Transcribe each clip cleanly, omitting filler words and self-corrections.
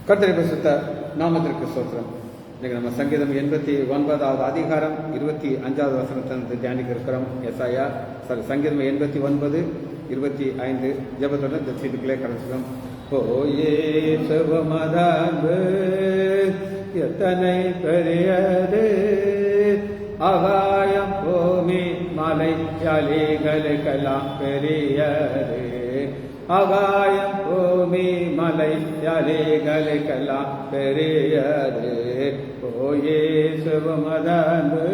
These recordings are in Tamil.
கர்த்தருடைய பரிசுத்த நாமத்திற்கு ஸ்தோத்திரம். இன்னைக்கு நம்ம சங்கீதம் 89வது அதிகாரம் 25வது வசனத்தை தியானிக்க இருக்கிறோம். சங்கீதம் 89, 25 ஜெபத்தோட இந்த சீட்டுக்குள்ளே கடைசிக்கிறோம். ஓயே சுபமதான்பு எத்தனை பெரியது, ஆகாயம் பூமி மலை யாலிகளுக்கெல்லாம் பெரியது, ஆகாயம் பூமி மலை யாலிகளுக்கெல்லாம் பெரியது. ஓயே சுபமதான்பு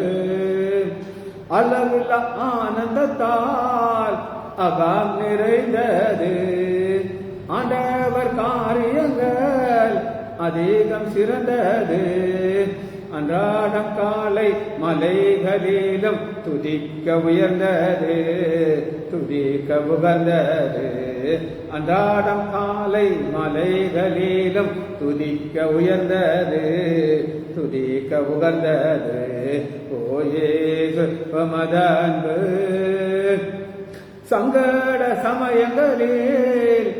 அளவுள்ள ஆனந்தத்தால் அகம் நிறைந்தது, ஆண்டவர் காரியங்கள் அதிகம் சிறந்தது, அன்றாடம் காலை மலைகளிலும் துதிக்க உயர்ந்தது, துதிக்க உகந்தது, அன்றாடம் காலை மலைகளிலும் துதிக்க உயர்ந்தது, துதிக்க உகந்தது. ஓயே சுபமதான்பு சங்கட சமயங்களில்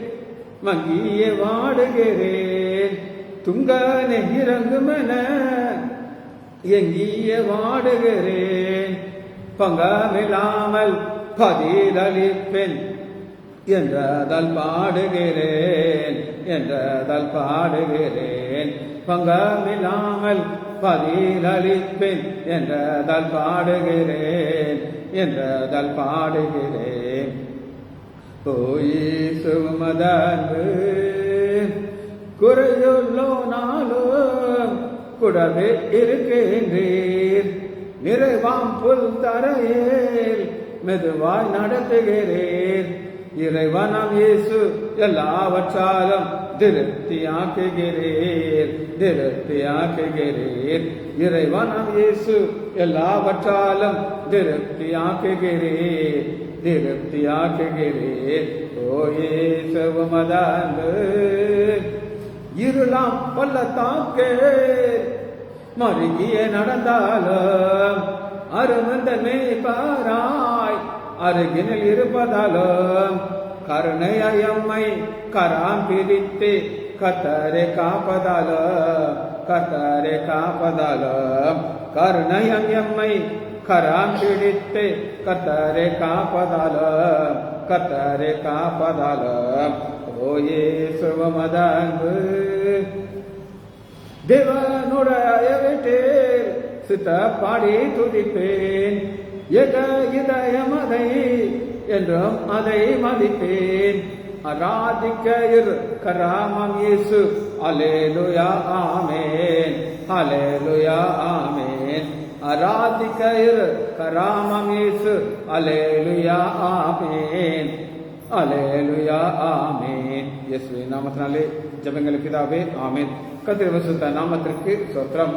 மங்கிய வாடுகிறேன், துங்கனை இறங்குமென எங்கிய வாடுகிறேன், பங்கமில்லாமல் பதிலளிப்பேன் என்றதால் பாடுகிறேன், என்றதால் பாடுகிறேன், பங்கமில்லாமல் பதிலளிப்பேன் என்றதால் பாடுகிறேன், என்றதால் பாடுகிறேன். ஓயே சுமதான்பு குறையுள்ளோ நாளும் கூடவே இருக்கின்றீர், நிறைவாம் புல் தரையில் மெதுவாய் நடத்துகிறீர், இறைவனாம் இயேசு எல்லாவற்றாலும் திருப்தியாக்குகிறீர், திருப்தியாக்குகிறீர், இறைவனாம் இயேசு எல்லாவற்றாலும் திருப்தியாக்குகிறீர், திருப்தியாக்குகிறீர். ஓயே சுபமதான்பு இருளாம் பள்ளத்தாக்கே மருகிய நடந்தாலும் அருமந்த மேய்ப்பாராய் அருகினில் இருப்பதாலும், கருணையம்மை கராம் பிரித்து கத்தரை காப்பதாலும், கத்தரை காப்பதாலும், கருணையம்மை கராம் பிடித்து கத்தரை காப்பதாலும், கத்தரை காப்பதாலும். ஓயே சுபமதான்பு தேவனுடைய வீட்டில் சித்த பாடி துதிப்பேன், எக இதயம் அதை என்றும் அதை மதிப்பேன், ஆராதிக்க கராமம் இயேசு அல்லேலூயா ஆமென், அல்லேலூயா ஆமென், ஆராதிக்க கராமம் இயேசு அல்லேலூயா ஆமென், அல்லேலூயா ஆமென். இயேசுவின் நாமத்தினாலே ஜெபங்கள் பிதாவே ஆமென். கர்த்தருடைய பரிசுத்த நாமத்திற்கு ஸ்தோத்திரம்.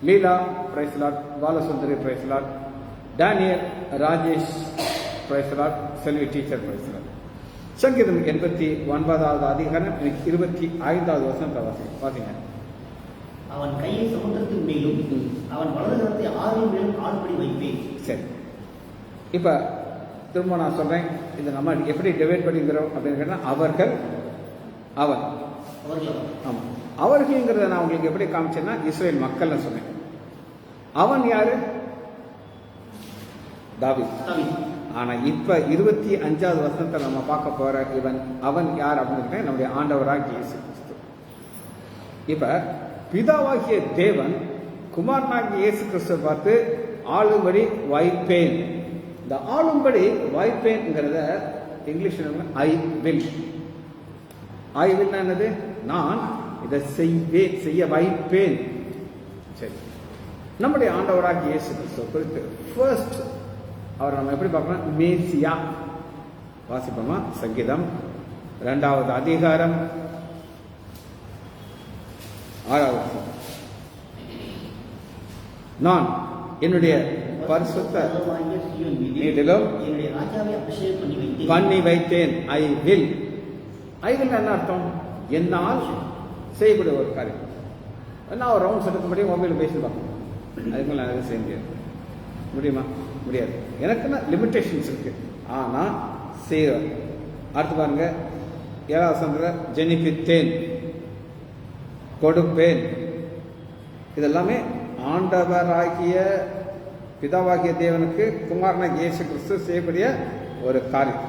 Leela praise Lord, Balasundari praise Lord, Daniel Rajesh praise Lord, Selvi teacher praise Lord. சங்கீதம் 89வது அதிகாரம் 25வது வசனம் வாசிங்க. அவன் கையை சமுத்திரத்தின் மேலும் அவன் வலது கரத்தை ஆறின் மேலும் கால்படி வைப்பேன். சரி, இப்ப திரும்ப நான் சொல்றேன், இதை நம்ம எப்படி டிவைட் பண்ணிக்கிறோம் அப்படின்னு கேட்டா, அவர்கள் அவன், ஆமா, அவர்கள்ங்கிறத நான் உங்களுக்கு எப்படி காமிச்சேன்னா இஸ்ரேல் மக்கள் சொன்னேன். அவன் யாரு? தாவீது. ஆனா இப்ப 25வது வசனத்தை நம்ம பார்க்க போற இவன் அவன் யார் அப்படின்னு நம்முடைய ஆண்டவராகிய இயேசு கிறிஸ்து. இப்ப பிதாவாகிய தேவன் குமாரனாகிய இயேசு கிறிஸ்துவை பார்த்து ஆளும்படி வைப்பேன். இந்த ஆளும்படி வைப்பேன்ங்கிறத இங்கிலீஷ்ல ஐ வில். ஐ வில் என்னது? நான் இதை செய்ய வைப்பேன். சரி, நம்முடைய ஆண்டவராகிய இயேசு கிறிஸ்துவை குறித்து ஃபர்ஸ்ட் அவர் நம்ம எப்படி பார்க்கணும்? மேசியா. வாசிப்போமா? சங்கீதம் 2வது அதிகாரம் 6வது வசனம். நான் என்னுடைய பரிசுத்த நீதிலும் பண்ணி வைத்தேன். I will. ஐ வில் என்ன அர்த்தம்? என்னால் செய்யக்கூடிய ஒரு காரியம். நான் ஒரு ரவுண்ட்ஸ் எடுக்கும்படி மொபைல் பேசி பார்க்கணும், அதுக்கு நான் எதுவும் செய்ய முடியாது. முடியுமா? முடியாது. எனக்குன்னா லிமிட்டேஷன்ஸ் இருக்கு. ஆனால் செய்கிறேன். அடுத்து பாருங்க, 7வது வசனத்துல ஜெனிபித்தேன். கொடுப்பேன். இதெல்லாமே ஆண்டவராகிய பிதாவாகிய தேவனுக்கு குமாரனாகிய இயேசு கிறிஸ்து செய்யக்கூடிய ஒரு காரியம்.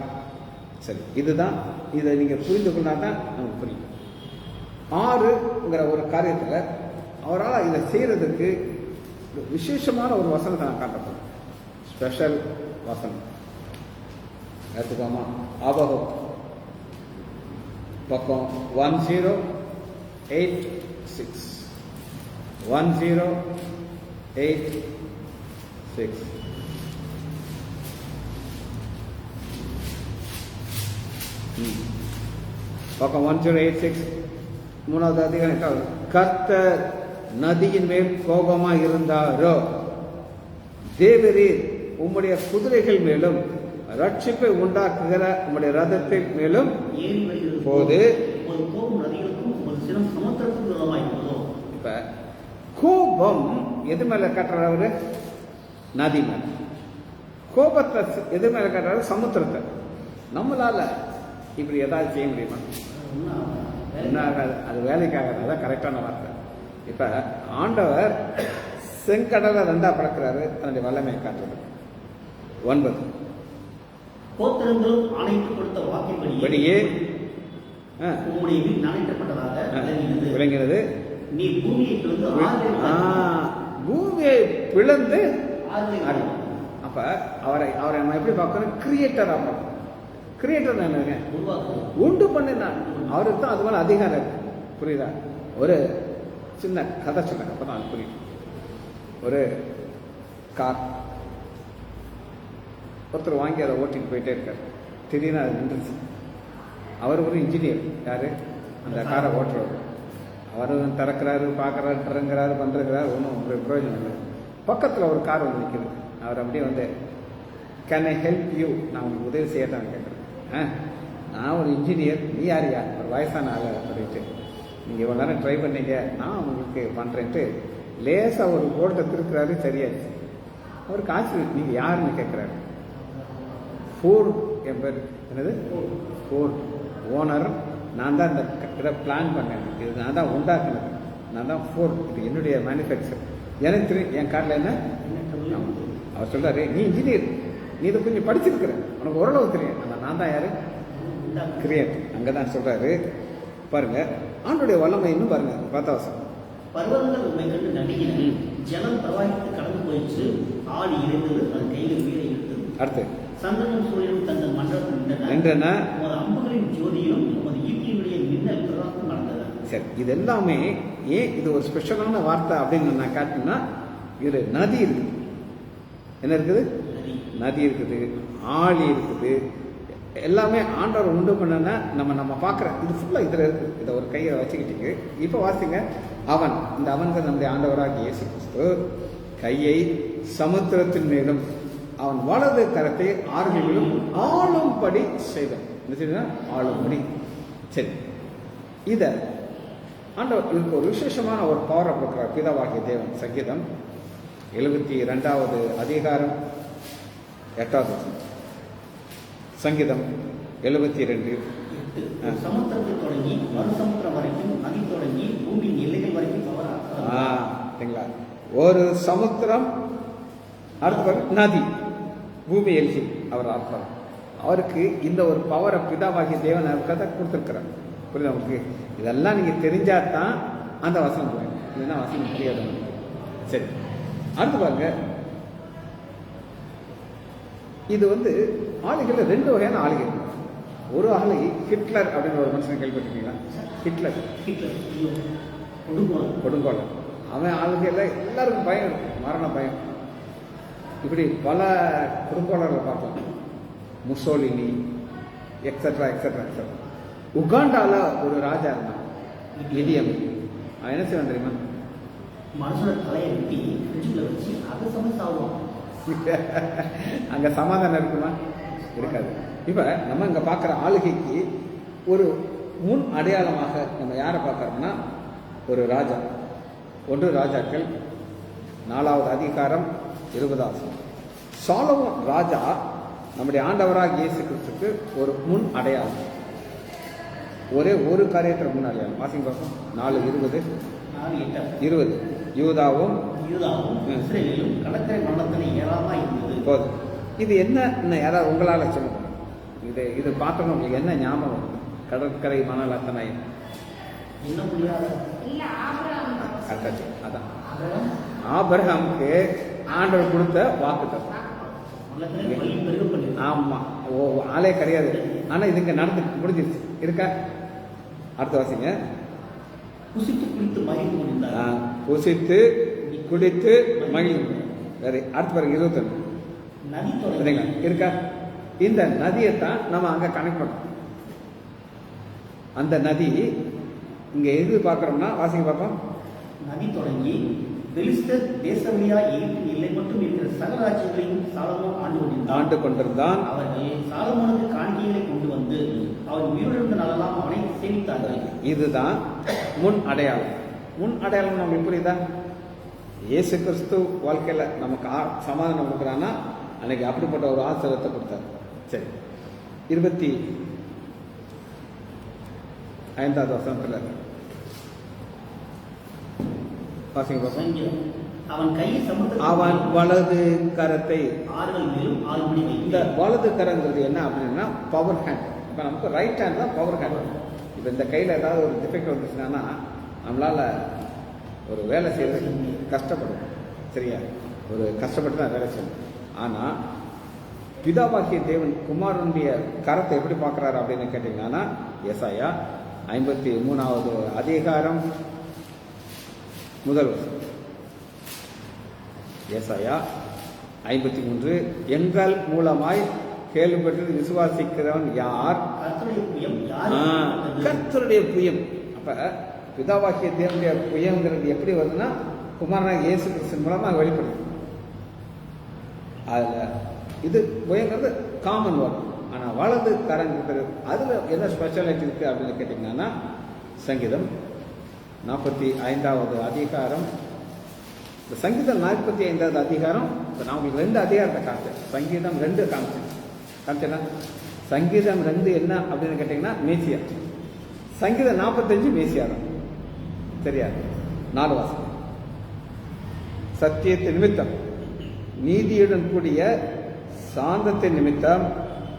சரி, இதுதான். இதை நீங்க புரிந்து கொண்டா தான் நமக்கு புரியும். 6ங்கிற ஒரு காரியத்துல அவரால் இதை செய்யறதுக்கு விசேஷமான ஒரு வசனத்தை நான் காட்டப்படும். ஸ்பெஷல் வசனம் எடுத்துக்கோமா. ஆபகம் பக்கம் 1086 1086 பக்கம் 1086 3வது அதிகாரம். கர்த்தர் நதியின் மேல் கோபமா இருந்தாரோ, தேவரீர் உம்முடைய குதிரைகள் மேலும் ரட்சிப்பை உண்டாக்குகிற உம்முடைய ரதத்தின் மேலும் போது. இப்ப கோபம் எது மேல காட்டுறாரு அவரு? நதி மேல. கோபத்தை எது மேல காட்டுறாரு? சமுத்திரத்தை. நம்மளால இப்படி ஏதாவது செய்ய முடியுமா? என்ன ஆகாது, அது வேலைக்காகாது. அதான் கரெக்டான வார்த்தை. இப்ப ஆண்டவர் செங்கடலை 2 பிளக்கிறாரு, அதனுடைய வல்லமையை காட்டுறது. 9 கோத்திரங்களும் ஆணையிட்டு கொடுத்த வாக்கின்படியே உம்முடைய வீடு நாணையிட்டப்பட்டதாக விளங்கினது. நீ பூமியை பிளந்து பூமியை பிளந்து. அப்ப அவரை நம்ம எப்படி பார்க்கணும்? கிரியேட்டரா பார்க்கணும். கிரியேட்டர் என்னங்க? உண்டு பண்ணினான். அவருக்கு தான் அது மேல அதிகாரம் இருக்கு. புரியுதா? ஒரு சின்ன கதை சொன்ன அப்பதான் அது புரியும். ஒரு கார் ஒருத்தர் வாங்கி அதை ஓட்டிட்டு போயிட்டே இருக்காரு. திடீர்னு அது நின்றுச்சு. அவர் ஒரு இன்ஜினியர். யாரு? அந்த காரை ஓட்டுறவர். அவரும் திறக்கிறாரு, பார்க்கறாரு, இறங்குறாரு, பண்றாரு. ஒன்றும் ஒரு பிரயோஜனம் இல்லை. பக்கத்தில் ஒரு கார் வந்து நிற்குது. அவர் அப்படியே வந்து, கேன் ஐ ஹெல்ப் யூ, நான் உங்களுக்கு உதவி செய்யட்டான்னு கேட்குறேன். நான் ஒரு இன்ஜினியர், நீ யாரியா? ஒரு வயசான ஆளை அப்படின்ட்டு, நீங்கள் இவ்வளோ நேரம் ட்ரை பண்ணீங்க, நான் உங்களுக்கு பண்ணுறேன்ட்டு லேசாக ஒரு ஓட்டத்தை திருக்குறாரு. சரியாச்சு. அவருக்கு ஆச்சரியம். நீங்கள் யாருன்னு கேட்குறாரு. ஃபோர்டு என் பேர். என்னது? Ford owner. நான் தான் இந்த இதை பிளான் பண்ணேன். இது நான் தான் உண்டாக்குனது. நான் தான் ஃபோர்டு. இது என்னுடைய மேனுஃபேக்சர். எனக்கு தெரியும் என் காரில் என்ன. அவர் சொல்றாரு, நீ இன்ஜினியர், நீ இதை கொஞ்சம் படிச்சிருக்கிற, உனக்கு ஓரளவு தெரியும். ஆனால் நான் தான் யாரு? கிரியேட். அங்கதான் சொல்றாரு. பாருங்க ஆண்டுடைய வல்லமை இன்னும் பாருங்க. 10 பர்வதங்கள் உண்மை கண்டு நடுங்கின, ஜலம் பிரவாகித்து கடந்து போயிடுச்சு, ஆடி இறைந்தது, அது கையில் உயிரை இழுத்தது. அடுத்து சந்திரனும் சூரியனும் தங்கள் மண்டலத்தில் நின்றன, உமது அம்புகளின் ஜோதியிலும் உமது ஈட்டியினுடைய மின்னல் பிரகாசம் நடந்தது. சரி, இது எல்லாமே ஏன் இது ஒரு ஸ்பெஷலான வார்த்தை அப்படின்னு நான் காட்டினா, இது நதி இருக்குது. என்ன இருக்குது? நதி இருக்குது, ஆழி இருக்குது. எல்லாமே ஆண்டவர் உண்டு பண்ணனா நம்ம பார்க்குற இது ஃபுல்லாக இதில் இருக்குது. இதை ஒரு கையை வச்சுக்கிட்டீங்க. இப்போ வாசிங்க. அவன், இந்த அவன்கள் நம்முடைய ஆண்டவராக இயேசு கிறிஸ்து கையை சமுத்திரத்தின் மேலும் அவன் வலது கரத்தை ஆறுகளிலும் ஆளும்படி செய்தான். என்ன செய்தான்? ஆளும்படி. சரி, இதை ஆண்டவர் இதுக்கு ஒரு விசேஷமான ஒரு பவரை கொடுக்குறார் பிதாவாகிய தேவன். சங்கீதம் 72வது அதிகாரம் 8வது சங்கீதம் 72. சமுத்திரத்தில் தொடங்கி மறுசமுத்திரம் வரைக்கும், நதி தொடங்கி பூமியின் எல்லைகள் வரைக்கும் சரிங்களா? ஒரு சமுத்திரம், அடுத்த நதி, பூமி எல்கி அவர் அர்த்தம். அவருக்கு இந்த ஒரு பவரை பிதாவாகிய தேவன் அவருக்காக கொடுத்துருக்கிறார். புரியுது அவங்களுக்கு? இதெல்லாம் நீங்க தெரிஞ்சாதான் அந்த வசனம் புரியும். இல்லைன்னா வசனம் புரியாது. சரி, அடுத்து பாருங்க. இது ஆளுகளை 2 வகையான ஆளுகை. ஒரு ஆளை ஹிட்லர் அப்படின்னு ஒரு மனுஷன் கேள்விப்பட்டிருக்கீங்களா? ஹிட்லர் கொடுங்கோலன். அவன் ஆளுகையில் எல்லாருக்கும் பயம் இருக்கு, மரண பயம். இப்படி பல கொடுங்கோலர்களை பார்க்கலாம். Mussolini extra extra extra. உகாண்டால ஒரு ராஜா இருந்தான், இடியம். அவன் என்ன செய்வான் தெரியுமா? மனுஷன தலையை வெட்டி வச்சு அதை சமைச்சாவும். அங்க சமாதானம் இருக்குமா? இருக்காது. இப்ப நம்ம இங்க பார்க்குற ஆளுகைக்கு ஒரு முன் அடையாளமாக நம்ம யாரை பார்க்கறோம்னா, ஒரு ராஜா. 1 ராஜாக்கள் 4வது அதிகாரம் 20வது. சாலமோன் ராஜா நம்முடைய ஆண்டவராக இயேசு கிறிஸ்துக்கு ஒரு முன் அடையாளம். ஒரே ஒரு காரியத்தில் முன்னாடி வாசிங்க பார்ப்போம். 4:20 4:8 யூதாவும் யூதாவும் இஸ்ரவேலும் கடற்கரை மண்டலத்தில் ஏராளமாக இருந்தது. போதும். இது என்ன இன்னும் யாராவது உங்களால் சொல்லுங்க. இது பார்த்தோம் உங்களுக்கு என்ன ஞாபகம்? கடற்கரை மணல் அத்தனை என்ன முடியாத அதான் ஆபிரகாமுக்கு ஆண்டவர் கொடுத்த வாக்குத்தத்தம். ஆமா, ஆளே கிடையாது. ஆனா இதுங்க நடந்து முடிஞ்சிருச்சு. இருக்கா? அடுத்த வாசிங்க. புசித்து குடித்து மகிழ்ந்து கொண்டிருந்தார். புசித்து குடித்து மகிழ்ந்து. சரி, அடுத்து பாருங்க 21 நதி தொடங்கி இருக்கா? இந்த நதியை தான் நம்ம அங்க கனெக்ட் பண்ணோம். அந்த நதி இங்க எது பார்க்கறோம்னா வாசிங்க பார்ப்போம். நதி தொடங்கி பெலிஸ்தர் தேசவழியா எகிப்தின் எல்லை மட்டும் இருக்கிற சகல ராஜ்யங்களையும் சாலமோன் ஆண்டு கொண்டிருந்தான். அவர்கள் சாலமோனுக்கு காணிக்கைகளை கொண்டு வந்து அவன் உயிரிழந்த நாளெல்லாம் அவனை சேமித்தார்கள். இதுதான் முன் அடையாளம். முன் அடையாளம் நமக்கு புரியுதா? இயேசு கிறிஸ்து வாழ்க்கையில நமக்கு சமாதானம் கொடுக்குறான்னா அன்னைக்கு அப்படிப்பட்ட ஒரு ஆசிரியத்தை கொடுத்தார். சரி, 25வது வசனத்துல வாசிங்க பார்ப்போம். அவன் வலது கரத்தை ஆறுகள் மேலும் 6 மணி இந்த வலது கரங்கிறது என்ன அப்படின்னா பவர் ஹேண்ட். இப்போ நமக்கு ரைட் ஹேண்ட் தான் பவர் ஹேண்ட். இப்போ இந்த கையில் ஏதாவது ஒரு டிஃபெக்ட் வந்துச்சுன்னா நம்மளால ஒரு வேலை செய்யறது கஷ்டப்படும். சரியா? ஒரு கஷ்டப்பட்டு தான் வேலை செய்யணும். ஆனால் பிதாவாகிய தேவன் குமாரனுடைய கரத்தை எப்படி பார்க்குறாரு அப்படின்னு கேட்டிங்கன்னா ஏசாயா 53வது அதிகாரம் முதல் வசனம். ஏசாயா 53 எங்கள் மூலமாய் கேள்விப்பட்டு விசுவாசிக்கிறவன் யார்? கர்த்தருடைய புயம். அப்ப பிதாவாகிய தேவனுடைய புயங்கிறது எப்படி வருதுன்னா குமாரனாக இயேசு கிறிஸ்து மூலமாக வெளிப்படுது. அதுல இது புயங்கிறது காமன் வரும். ஆனா வலது கரங்கிறது அதுல என்ன ஸ்பெஷாலிட்டி இருக்கு அப்படின்னு கேட்டீங்கன்னா சங்கீதம் 45வது அதிகாரம். இந்த சங்கீதம் 45வது அதிகாரம். நான் உங்களுக்கு 2 அதிகாரத்தை காமிச்சேன். சங்கீதம் 2 காமிச்சேன்னா சங்கீதம் 2 என்ன அப்படின்னு கேட்டீங்கன்னா மேசியா. சங்கீதம் 45 மேசியா தான். சரியா? 4 வாசம். சத்தியத்தின் நிமித்தம் நீதியுடன் கூடிய சாந்தத்தின் நிமித்தம்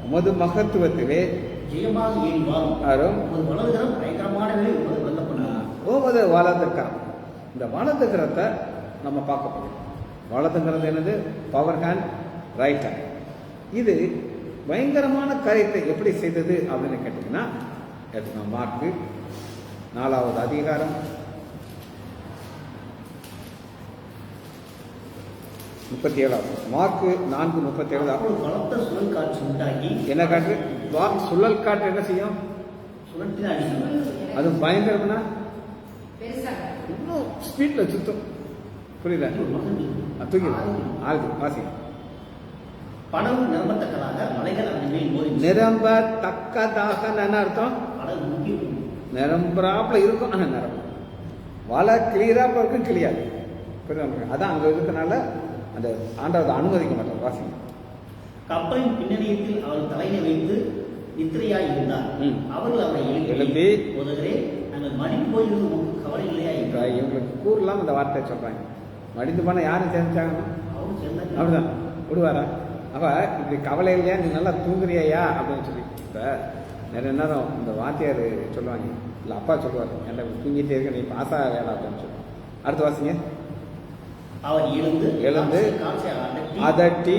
உமது மகத்துவத்திலே ஜெயமாக ஏறி வாரும் உமது வலது கரம். இந்த வலது கரத்தை நம்ம பார்க்க போகிறோம். வலது கரம் என்னது? Power hand, right hand. இது பயங்கரமான காரியத்தை எப்படி செய்தது அப்படின்னு கேட்டீங்கன்னா மார்க்கு 4வது அதிகாரம் 37. மார்க்கு 4:37. பலத்த சுழல் காற்று உண்டாகி என்ன காற்று? சுழல் காற்று என்ன செய்யும்? அது பயங்கரம்னா இன்னும் ஸ்பீட்ல சுத்தம். புரியுதா? தூக்கி ஆகுது. வாசி. படகு நிரம்பத்தக்கதாக மலைகள் அதன் மேல் மோதி நிரம்பத்தக்கதாக என்ன அர்த்தம்? நிரம்புறாப்புல இருக்கும். ஆனா நிரம்ப வலை கிளியராப்ப இருக்கும், கிளியாது. புரியுதா? அதான் அங்க இருக்கனால அந்த ஆண்டவர் அனுமதிக்க மாட்டார். வாசிங்க. கப்பலின் பின்னணியத்தில் அவர் தலையை வைத்து நித்திரையாய் இருந்தார். அவர்கள் அவரை எழுப்பி உதவரே நாங்கள் மடிந்து போயிருந்த உங்களுக்கு கவலை இல்லையா என்றார். இவங்களுக்கு கூறலாம் அந்த வார்த்தையை சொல்றாங்க. மடிந்து போனா யாரும் சேர்ந்தாங்க? அவரும் சேர்ந்தாங்க. அப்படிதான் விடுவாரா? அப்ப இப்படி கவலை இல்லையா, நீ நல்லா தூங்குறியா அப்படின்னு சொல்லி இப்ப நிறைய நேரம் இந்த வாத்தியார் சொல்லுவாங்க, இல்ல அப்பா சொல்லுவார், என்ன தூங்கிட்டே இருக்க நீ பாசா வேலை அப்படின்னு சொல்லி. அடுத்த வாசிங்க. அவர் எழுந்து அதட்டி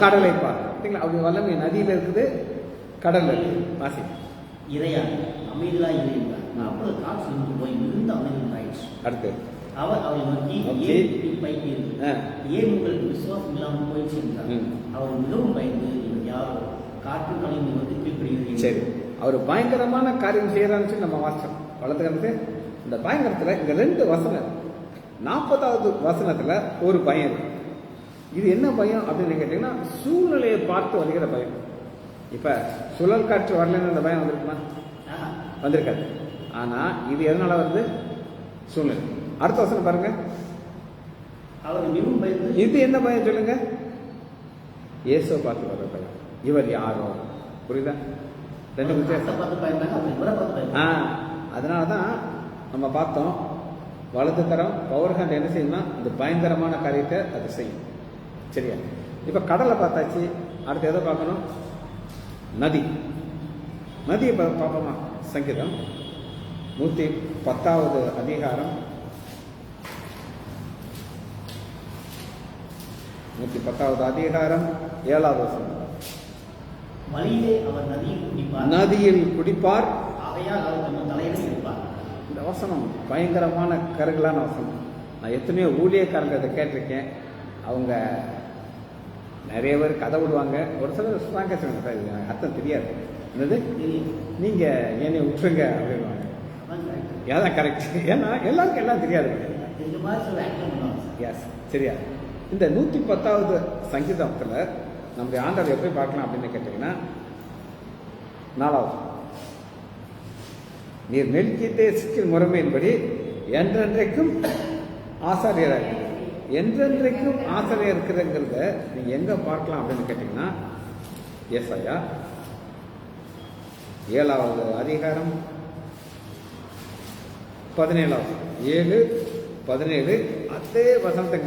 கடலை பார். அப்படி வல்லமை நதியில இருக்குது, கடல்ல இருக்கு. வாசி. இறையா அமைதியாக இருந்தார். அப்பொழுது காற்று நின்று போய் மிகுந்த அமைதி ஆயிடுச்சு. அடுத்து அவர் அவரை நோக்கி ஏன் உங்கள் விசுவாசம் இல்லாமல் போயிடுச்சு என்றார். அவர் மிகவும் பயந்து யாரோ காற்று கலைந்து வந்து கீழ்ப்படுகிறது. சரி, அவர் பயங்கரமான காரியம் செய்யறான்னு சொல்லி நம்ம வாசிச்சோம். வளர்த்துக்கிறது இந்த பயங்கரத்துல இந்த 2 வசனம். 40வது வசனத்துல ஒரு பயம் இருக்கு. இது என்ன பயம் அப்படின்னு கேட்டீங்கன்னா சூழ்நிலையை பார்த்து வருகிற பயம். இப்ப சுழல் காற்று வரலன்னு அந்த பயம் வந்திருக்குமா? வந்திருக்காது. ஆனா இது எதனால வருது? சூழ்நிலை. அடுத்த வசனம் பாருங்க. அவர் மிகவும் பயந்து. இது என்ன பயம் சொல்லுங்க? இயேசுவை பார்த்து வர்ற பயம். இவர் யாரோ? புரியுதா? ரெண்டு வித்தியாசம். பார்த்து பயந்தாங்க, அவங்க இவரை பார்த்து பயந்தாங்க. அதனால தான் நம்ம பார்த்தோம், வலது கரம் பவர் ஹேண்ட் என்ன செய்யும்னா இந்த பயங்கரமான காரியத்தை அது செய்யும். சரியா? இப்போ கடலை பார்த்தாச்சு, அடுத்து எதை பார்க்கணும்? நதி. நதியை பார்ப்போமா? சங்கீதம் 110வது அதிகாரம் 110வது அதிகாரம் 7வது வசனம். வழியிலே அவர் நதியில் குடிப்பார், நதியில் குடிப்பார், ஆகையால் அவர் தம் தலையிலே இருப்பார். இந்த வசனம் பயங்கரமான கருகலான வசனம். நான் எத்தனையோ ஊழியக்காரங்க இதை கேட்டிருக்கேன். அவங்க நிறைய பேர் கதை விடுவாங்க, ஒரு சிலர் ஸ்ட்ராங்காக சொல்லுங்க, எனக்கு அர்த்தம் தெரியாது. என்னது நீங்கள் என்னை விட்டுருங்க அப்படின்வாங்க. ஏதான் கரெக்ட், ஏன்னா எல்லாருக்கும் எல்லாம் தெரியாது. எஸ், சரியா? இந்த 110வது சங்கீதத்தில் நம்முடைய ஆண்டவர் எப்படி பார்க்கலாம் அப்படின்னு கேட்டீங்கன்னா, 4வது, நீர் மெல்கிதேசுவின் முறைமையின்படி என்றென்றைக்கும் ஆசாரியராக, என்றென்றைக்கும் ஆசாரியர் இருக்கிறதுங்கிறத நீங்க எங்க பார்க்கலாம் அப்படின்னு கேட்டீங்கன்னா, ஏசாயா 7வது அதிகாரம் 17வது 7:17 அதே வசனத்தை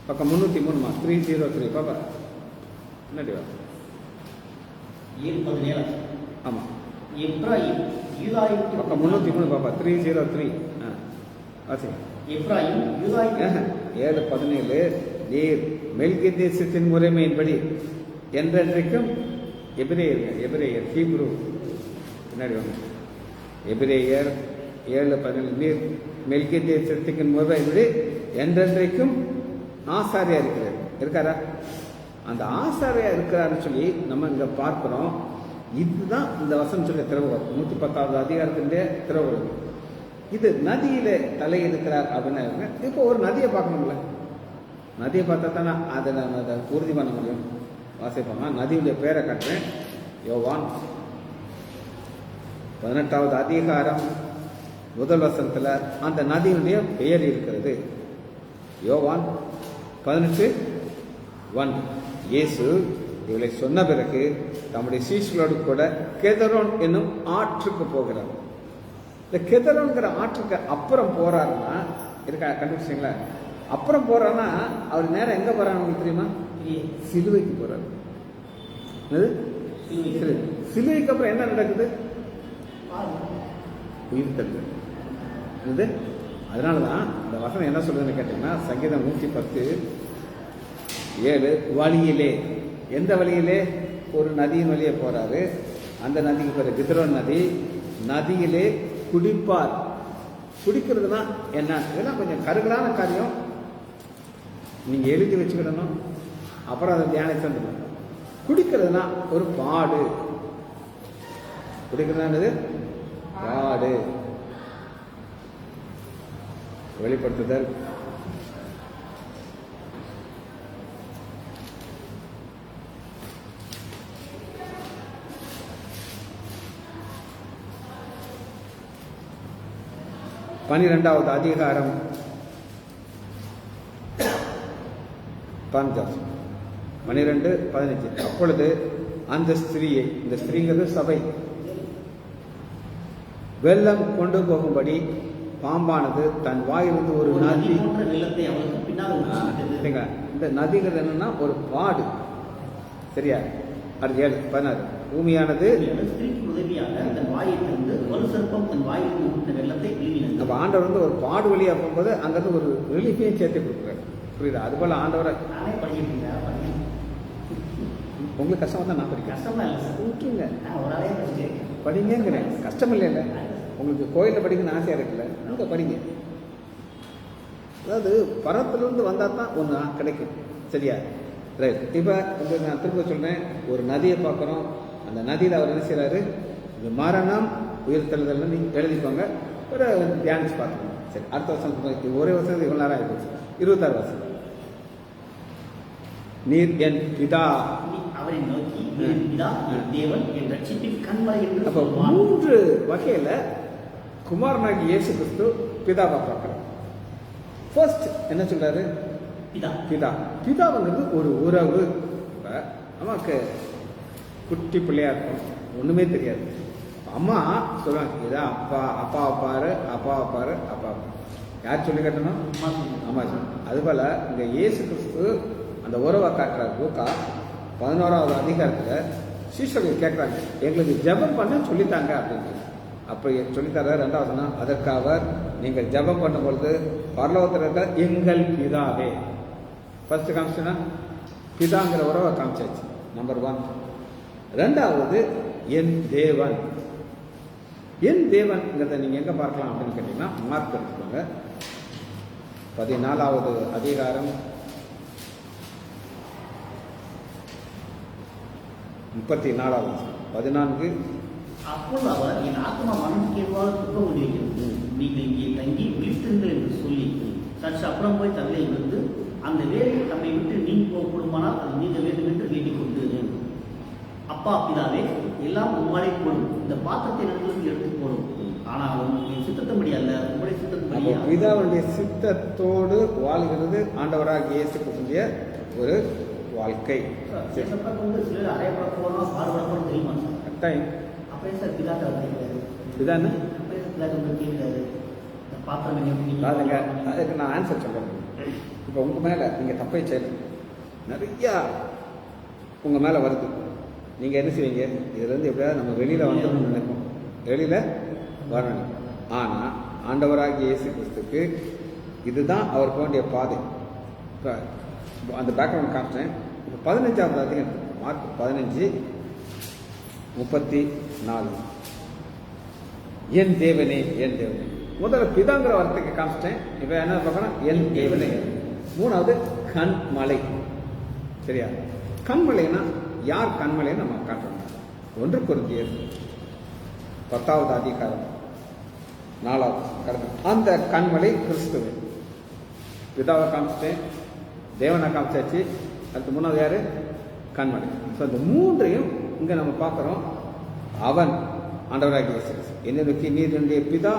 பக்கம் 303 303 பாப்பா என்னடி 7:17. ஆமா, எப்ராயிம் யூதாயின் பக்கம் 303 பாப்பா 303 வாசி. எப்ராயிம் யூதாயின் 7:17 நீர் மெல்கிதேசுவின் முறைமையின்படி என்றென்றைக்கும் எபிரேயர் ஹீப்ரு பின்னாடி வாங்க. எபிரேயர் 7:17 நீர் மெல்கிதேசுவின் முறைமையின்படி என்றென்றைக்கும் ஆசாரியா இருக்காரா? அந்த ஆசாரியா இருக்கிறாருன்னு சொல்லி நம்ம இங்க பார்க்கிறோம். இதுதான் இந்த வசனம் சொல்ல திறவுகோல், 110வது அதிகாரத்தினுடைய திறவுகோல். இது நதியில தலை இருக்கிறார் அப்படின்னு. இப்போ ஒரு நதியை பார்க்கணும்ல, நதியை பார்த்தா தானே அதை நம்ம அதை உறுதி பண்ண முடியும். வாசிப்போமா, நதியுடைய பேரை கட்டுறேன். யோவான் 18வது அதிகாரம் 1 வசனத்துல அந்த நதியுடைய பெயர் இருக்கிறது. யோவான் 18:1 இயேசு இவளை சொன்ன பிறகு தம்முடைய சீஷர்களோடு கூட கெதரோன் என்னும் ஆற்றுக்கு போகிறார். இந்த கெதரோன்கிற ஆற்றுக்கு அப்புறம் போறாருன்னா இருக்கா, கண்டுபிடிச்சிங்களா? அப்புறம் போறாருன்னா அவர் நேரம் எங்க போறாரு உங்களுக்கு தெரியுமா? சிலுவைக்கு போறாரு. சிலுவைக்கு அப்புறம் என்ன நடக்குது? உயிர் தள்ளு. அதனாலதான் இந்த வசனம் என்ன சொல்றதுன்னு கேட்டீங்கன்னா, சங்கீதம் 110:7 வழியிலே, எந்த வழியிலே? ஒரு நதியின் வழியே போறாரு. அந்த நதிக்கு பேரு கித்ரோன் நதி. நதியிலே குடிப்பார். குடிக்கிறதுனா என்ன? இதெல்லாம் கொஞ்சம் கருகலான காரியம், நீங்க எழுதி வச்சுக்கிடணும், அப்புறம் அதை தியானிச்சு வந்துடணும். குடிக்கிறதுனா ஒரு பாடு. குடிக்கிறதுனா பாடு, வெளிப்படுத்துதல். பன்னிரெண்டாவது அதிகாரம் 12:15 அப்பொழுது அந்த ஸ்திரீயை, இந்த ஸ்திரீங்கிறது சபை, வெள்ளம் கொண்டு போகும்படி பாம்பானது தன் வாயிலிருந்து ஒரு நதி. இந்த நதிங்கிறது என்னன்னா ஒரு பாடு. சரியா? அது 7:16 பூமியானது அப்ப ஆண்டவர் வந்து ஒரு பாடு வழியா போகும்போது அங்கிருந்து ஒரு ரிலீஃபையும் சேர்த்து கொடுக்குறாரு. புரியுதா? அது போல ஆண்டவரை உங்களுக்கு கஷ்டம் தான் நான் படிக்கிறேன், படிங்கிறேன். கஷ்டம் இல்லை இல்லை, உங்களுக்கு கோயிலில் படிக்கணும்னு ஆசையா இருக்குல்ல, அங்கே படிங்க. அதாவது பரத்திலிருந்து வந்தால் தான் ஒன்று கிடைக்கும். சரியா? ரைட். இப்போ உங்களுக்கு நான் திரும்ப சொல்றேன், ஒரு நதியை பார்க்குறோம். அந்த நதியில் அவர் என்ன செய்யறாரு? இது மரணம் உயிர்த்தெழுதல் எழுதிப்பாங்க, ஒரு தியானிச்சு பார்க்கணும். சரி, அடுத்த வருஷம் ஒரே வருஷம் இவ்வளோ நேரம் ஆகிடுச்சு. 26 வருஷம். நீர் என் பிதா, அவரை நோக்கி தேவன் என் ரட்சிப்பின் கண்மலை என்று. அப்ப 3 வகையில குமாரனாகி இயேசு கிறிஸ்து பிதாவை பார்க்கிறார். ஃபர்ஸ்ட் என்ன சொல்றாரு? பிதா. பிதாவுங்கிறது ஒரு உறவு. நமக்கு குட்டி பிள்ளையா இருக்கும், ஒன்றுமே தெரியாது. அம்மா சொல்லுவாங்க, இதான் அப்பா, அப்பாவை பாரு, அப்பாவை பாரு, அப்பா. யார் சொல்லி கட்டணும்? அம்மா சொல்லணும். அதுபோல் இங்கே இயேசு கிறிஸ்து அந்த உறவை காட்டுறாரு. லூக்கா 11வது அதிகாரத்தில் சீஷர்கள் கேட்குறாங்க, எங்களுக்கு ஜெபம் பண்ண சொல்லித்தாங்க அப்படின்னு. அப்போ சொல்லித்தர 2வது அதற்கு அவர், நீங்கள் ஜெபம் பண்ணும் பொழுது பரலோகத்தில் இருக்கிற எங்கள் பிதாவே. ஃபர்ஸ்ட் காமிச்சுன்னா பிதாங்கிற உறவை காமிச்சாச்சு, நம்பர் 1. 2வது என் தேவன். என் தேவன்ங்கிறத நீங்கள் எங்கே பார்க்கலாம் அப்படின்னு கேட்டிங்கன்னா, மார்க் எடுத்துக்கோங்க 14வது அதிகாரம் 34வது 14. அப்பொழுது அவர், என் ஆத்மா மனம் கேள்வாக துக்கம் கொண்டிருக்கிறது, நீங்கள் இங்கே தங்கி விழித்திருங்கள் என்று சொல்லி சற்று அப்புறம் போய் தங்களை விழுந்து அந்த வேலையை தம்மை விட்டு நீங்கி போகக்கூடுமானால் அது நீங்க வேண்டும் என்று வேண்டிக் கொண்டு, அப்பா பிதாவே, எல்லாம் உம்மாலே போடும், இந்த பாத்திரத்தை நடுவில் எடுத்து போடும், ஆனால் என் சித்தத்தபடி அல்ல, உங்களுடைய சித்தத்தபடி. பிதாவுடைய சித்தத்தோடு வாழ்கிறது ஆண்டவராக இயேசு கிறிஸ்துவின் ஒரு வாழ்க்கை. சிலர் அறையப்பட போறோம், பாடுபட தெரியுமா டைம் அப்படியே சார் பிதாட்ட கேட்கிறாரு. பிதான்னு அப்படியே பிதாட்ட கேட்கிறாரு, பாத்திரம் அதுங்க. அதுக்கு நான் ஆன்சர் சொல்றேன். இப்போ உங்கள் மேலே நீங்கள் தப்பை செய்யணும், நிறையா உங்கள் மேலே வருது. நீங்கள் என்ன செய்வீங்க? இதுலேருந்து எப்படியாவது நம்ம வெளியில் வந்துடணும்னு நினைப்போம், வெளியில் வரணும். ஆனால் ஆண்டவராகிய இயேசு கிறிஸ்துக்கு இதுதான் அவர் போண்டிய பாதை. இப்போ அந்த பேக்ரவுண்ட் காமிச்சேன். இப்போ 15வது அதிகம் மார்க் 15:34. என் தேவனே, என் தேவனே. முதல்ல பிதாங்கிற வார்த்தைக்கு காமிச்சிட்டேன். இப்போ என்ன பார்க்கணும்? என் தேவனே. 3வது கண்மலை. சரியா? கண்மலைன்னா யார் கண்மலைன்னு நம்ம காட்டுறோம். 1 கொரிந்தியர் 10வது அதிகாரம் 4வது. அந்த கண்மலை கிறிஸ்துவ. பிதாவை காமிச்சிட்டேன், தேவனை காமிச்சாச்சு. அடுத்து 3வது யாரு? கண்மலை. ஸோ அந்த 3ஐயும் இங்கே நம்ம பார்க்குறோம். அவன் ஆண்டவராகிய இயேசு கிறிஸ்து, என்னை நோக்கி நீர் என்னுடைய பிதா,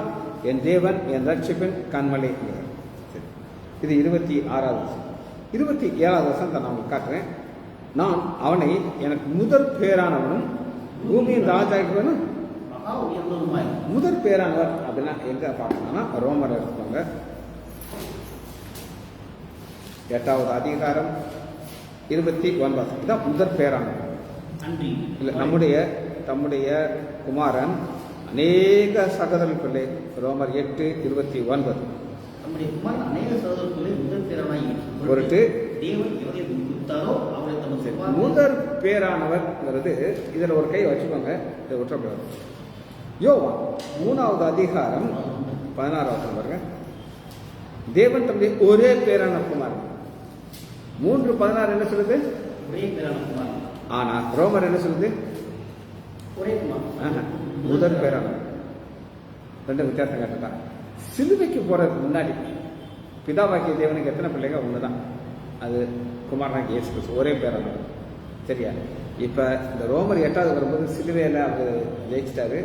என் தேவன், என் ரட்சிப்பின் கண்மலை. சரி, இது 26வது வருஷம். 27வது வருஷம் நான் உங்களுக்கு காட்டுறேன். நான் அவனை எனக்கு முதற் பேரானவனும் பூமியின் ராஜாவுக்கு முதற் பேரானவர் அப்படின்னா எங்க பார்க்கணும்னா ரோமர் எடுத்துக்கோங்க 8வது அதிகாரம் 29. இதான் முதற் பேரானவர். இல்லை, தம்முடைய குமாரன் அநேக சகோதர பிள்ளை. ரோமர் 8:29. நம்முடைய குமாரன் அநேக சகோதர பிள்ளை முதற் பேரானாய் பொருட்டு தேவன் எவரை கொடுத்தாரோ அவரை தமது முதற் பேரானவர்ங்கிறது இதில் ஒரு கை வச்சுக்கோங்க, இதை விட்டுறக்கூடாது. யோவான் 3வது அதிகாரம் 16வது பாருங்க. தேவன் தம்முடைய ஒரே பேரான குமாரன். 3:16 என்ன சொல்லுது? ஒரே பேரான குமாரன். ஆனா ரோமர் என்ன சொல்லுது? ஒரே குமாரன், முதற் பேரானவர். 2 வித்தியாசம் கேட்டா. சிலுவைக்கு போறதுக்கு முன்னாடி பிதாவாக்கிய தேவனுக்கு எத்தனை பிள்ளைங்க? ஒண்ணுதான், அது குமாரனாகிய இயேசு கிறிஸ்து, ஒரே பேரானவர். சரியா? இப்ப இந்த ரோமர் 8வது வரும்போது சிலுவையில அவர் ஜெயிச்சிட்டாரு.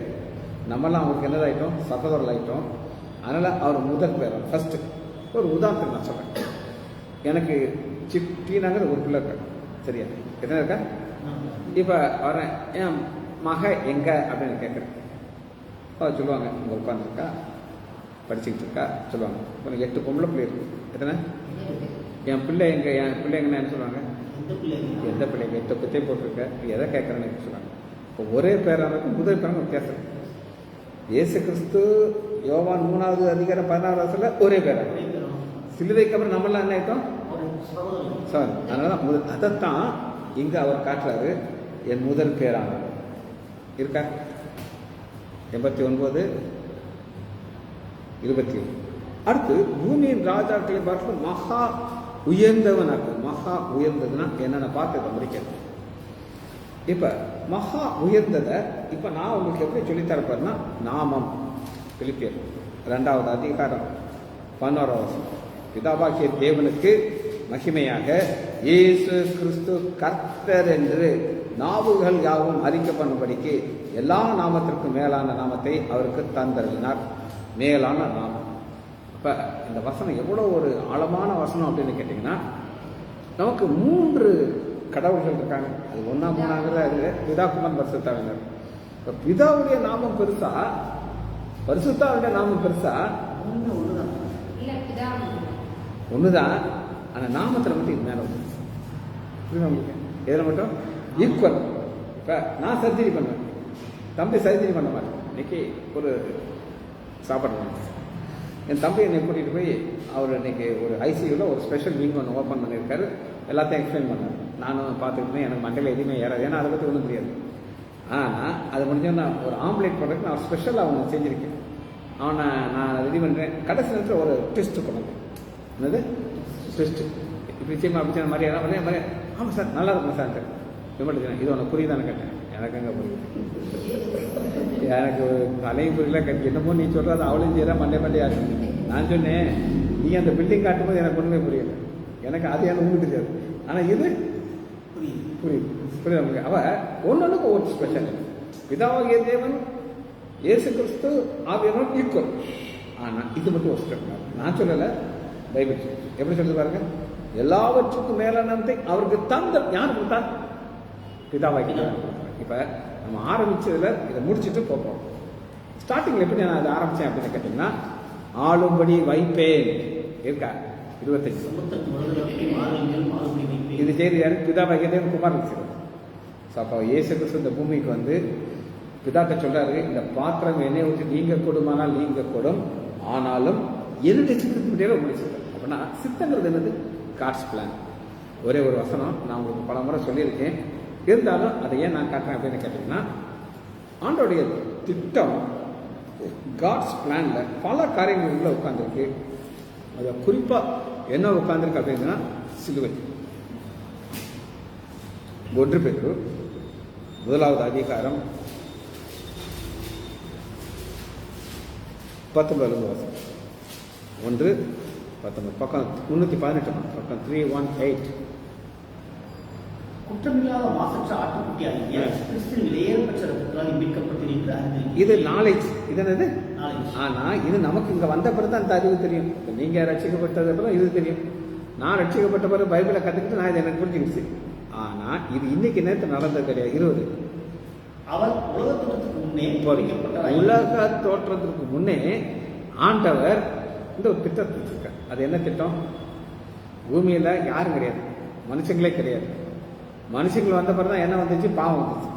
நம்மெல்லாம் அவருக்கு என்னதாயிட்டோம்? சகோதரர்கள் ஆயிட்டோம். அதனால அவர் முதற் பேரன். ஃபர்ஸ்ட் ஒரு உதாரணத்துக்கு நான் சொல்றேன். எனக்கு சிட்டினாங்கிற ஒரு பிள்ளை இருக்க. சரியா? எத்தனை இருக்கா? இப்ப வரேன், என் மக எங்க அப்படின்னு கேட்குறேன். சொல்லுவாங்க, இங்கே உட்காந்துருக்கா, படிச்சுக்கிட்டு இருக்கா சொல்லுவாங்க. இப்போ 8 பொம்பளை பிள்ளை இருக்கு. எத்தனை? என் பிள்ளை எங்க என்ன சொல்லுவாங்க? எந்த பிள்ளைங்க? 8 பத்தே போட்டிருக்க, எதை கேட்குறேன்னு சொல்லுவாங்க. இப்போ ஒரே பேரானது முதல் பேரான வித்தியாசம். இயேசு கிறிஸ்து யோவான் 3வது அதிகாரம் 16வது வசனத்துல ஒரே பேரான. சிலுவைக்கு அப்புறம் நம்மளாம் என்ன ஆயிட்டோம்? சாரி. அதனால அதைத்தான் இங்க அவர் காட்டுறாரு, என் முதல் பேரானவர் இருக்கா. 89:21. அடுத்து பூமியின் ராஜாக்களை பார்த்து மகா உயர்ந்தவனாக்கு. மகா உயர்ந்ததுன்னா என்னென்ன பார்த்து இதை முடிக்கிறது. இப்ப மகா உயர்ந்ததை இப்ப நான் உங்களுக்கு எப்படி சொல்லித்தரப்பேன்னா, நாமம். பிலிப்பியர் 2வது அதிகாரம் 11வது வசனம். பிதாவாகிய தேவனுக்கு மகிமையாக இயேசு கிறிஸ்து கர்த்தர் என்று நாவுகள் யாவும் அறிக்கை பண்ணும்படிக்கு எல்லா நாமத்திற்கும் மேலான நாமத்தை அவருக்கு தந்தருளினார். மேலான நாமம். அப்ப இந்த வசனம் எவ்வளவு ஒரு ஆழமான வசனம் அப்படின்னு கேட்டீங்கன்னா, நமக்கு 3 கடவுள்கள் இருக்காங்க. அது 1 3 பிதா குமாரன் பரிசுத்த ஆவியானவர். இப்ப பிதாவுடைய நாமம் பெருசா, பரிசுத்தாவுடைய நாமம் பெருசா? ஒண்ணுதான். ஒண்ணுதான். ஆனா நாமத்துல மட்டும் இது மேல வந்து புரியுதா உங்களுக்கு? எதுல மட்டும் ஈக்குவல். இப்ப நான் சர்ஜரி பண்ணுவேன், தம்பி சர்ஜரி பண்ண மாட்டேன். இன்னைக்கு ஒரு சாப்பாடு என் தம்பி என்னை கூட்டிகிட்டு போய் அவர் இன்னைக்கு ஒரு ஐசியூவில் ஒரு ஸ்பெஷல் விங் ஒன்று ஓப்பன் பண்ணியிருக்காரு. எல்லாத்தையும் எக்ஸ்பிளைன் பண்ணார். நானும் பார்த்துக்கிட்டேன். எனக்கு மண்டையில் எதுவுமே ஏறாது, ஏன்னா அதை பற்றி ஒன்றும் தெரியாது. ஆனால் அது முடிஞ்சோன்னா ஒரு ஆம்லேட் பண்ணுறதுக்கு நான் ஸ்பெஷலாக அவனை செஞ்சுருக்கேன். அவனை நான் ரெடி பண்ணுறேன். கடைசி நேரத்தில் ஒரு டெஸ்ட்டு கொண்டு என்னது டெஸ்ட்டு இப்படி செய்யமா அப்படி செய்ய மாதிரி எல்லாம் பண்ணி மாதிரி. ஆமாம் சார் நல்லா இருக்கும் சார்ட்டு விமட்டுக்கிறேன். இது ஒன்று புரியுதானு கேட்டேன். எனக்கு அங்கே புரியுது, எனக்கு தலையும் புரியல. என்னமோ நீ சொல்கிறது அவளையும் செய்யறா மண்டையாச்சு. நான் சொன்னேன், நீ அந்த பில்டிங் காட்டும்போது எனக்கு ஒன்றுமே புரியல. எனக்கு அது எனக்கு ஒன்றும் தெரியாது. ஆனால் இது புரியுது புரியுது. அவ ஒன்னொன்றுக்கு ஒரு ஸ்பெஷல். பிதாவாகிய தேவன் இயேசு கிறிஸ்து ஆவியானவர் ஈக்குவல். ஆனால் இது மட்டும் ஒரு ஸ்டெப். நான் சொல்லலை, பைபிள் எப்படி சொல்லுது பாருங்க. எல்லாவற்றுக்கும் மேலானதை அவருக்கு தந்த யார் கொடுத்தா? பிதாவாகிய. இப்போ நம்ம ஆரம்பிச்சதுல இதை முடிச்சுட்டு போகிறோம். ஸ்டார்டிங்ல எப்படி நான் அதை ஆரம்பிச்சேன் அப்படின்னு கேட்டீங்கன்னா, ஆளும்படி வைப்பேன் இருக்கா 25. இது செய்தி யாரு? பிதாவாகிய குமார் இருக்கிறது. ஸோ அப்போ இயேசு கிறிஸ்து இந்த பூமிக்கு வந்து பிதாட்ட சொல்றாரு, இந்த பாத்திரம் என்னை விட்டு நீங்க கொடுமானால் நீங்க கொடும், ஆனாலும் என்னுடைய சித்தத்துக்கு முடியாது உங்களுடைய சித்தம். அப்படின்னா சித்தங்கிறது என்னது? God's plan. ஒரே ஒரு வசனம் நான் உங்களுக்கு பல முறை சொல்லியிருக்கேன். இருந்தாலும் அதை ஏன் நான் காட்டுறேன் அப்படின்னு கேட்டீங்கன்னா, ஆண்டோடைய திட்டம் காட்ஸ் பிளான்ல பல காரியங்கள் உள்ள உட்கார்ந்துருக்கு. அது குறிப்பா என்ன உட்கார்ந்துருக்கு அப்படின்னா சிலுவை. 1 பேதுரு 1வது அதிகாரம் 19 வருஷம் 1:19 பக்கம் 318 பக்கம் 318. குற்றமில்லாத மாசற்ற ஆட்டுக்குட்டியாகிய கிறிஸ்துவின் விலையேறப்பட்ட ரத்தத்தால் மீட்கப்பட்டீர்கள் அறிந்து. இது நாலேஜ். இது என்னது? நாலேஜ். ஆனா இது நமக்கு இங்க வந்த பிறகு தான் அந்த அறிவு தெரியும். நீங்க ரட்சிக்கப்பட்டது அப்புறம் இது தெரியும். நான் ரட்சிக்கப்பட்ட பிறகு பைபிளை கத்துக்கிட்டு நான் இது எனக்கு புரிஞ்சுக்கிச்சு. ஆனா இது இன்னைக்கு நேரத்தில் நடந்தது கிடையாது. 20 அவர் உலக தோற்றத்துக்கு முன்னே உலக தோற்றத்துக்கு முன்னே ஆண்டவர் இந்த ஒரு திட்டத்தை வச்சிருக்கார். அது என்ன திட்டம்? பூமியில யாரும் கிடையாது, மனுஷங்களே கிடையாது. மனுஷங்கள் வந்த பிறகு தான் என்ன வந்துச்சு? பாவம் வந்துச்சு.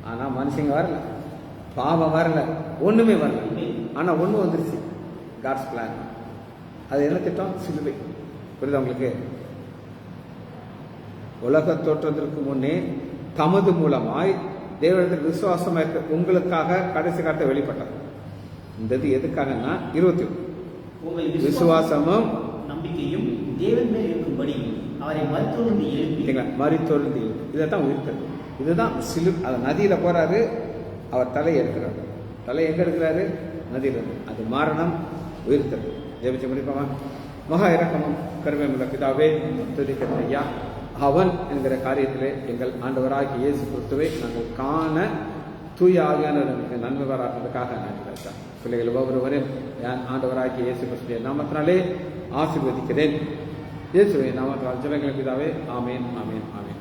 ஆனா மனுஷங்க வரல, பாவம் வரல, ஒண்ணுமே வரல. ஆனா ஒண்ணு வந்துருச்சு, காட்ஸ் பிளான். அது என்ன திட்டம்? சிலுவை. புரியுதா உங்களுக்கு? உலக தோற்றத்திற்கு முன்னே தமது மூலமாய் தேவனிடத்தில் விசுவாசமா இருக்க உங்களுக்காக கடைசி காட்ட வெளிப்பட்டார். இந்த இது எதுக்காகன்னா 21 விசுவாசமும் நம்பிக்கையும் தேவன் மேல் இருக்கும்படி அவரை மரித்தோர்ந்து எழுப்பி இதைத்தான் உயிர்த்தது. இதுதான் அது நதியில போறாரு, அவர் தலையை எடுக்கிறார். தலை எங்க எடுக்கிறாரு? நதியில. அது மரணம், உயிர்த்தது. ஜெபிச்சு முடிப்போமா? மகா இரக்கமும் கருமையுள்ள பிதாவே, துதிக்கிறேன் ஐயா. அவன் என்கிற காரியத்திலே எங்கள் ஆண்டவராகிய இயேசு கிறிஸ்துவை நாங்கள் காண தூய ஆவியானவருக்கு நன்மை வராததுக்காக நன்றி பேசுகிறேன். பிள்ளைகள் ஒவ்வொருவரையும் ஆண்டவராகிய இயேசு கிறிஸ்துவின் நாமத்தினாலே ஆசீர்வதிக்கிறேன். இயேசுவின் நாமத்தினால் ஜெபங்கள் பிதாவே. ஆமேன், ஆமேன், ஆமேன்.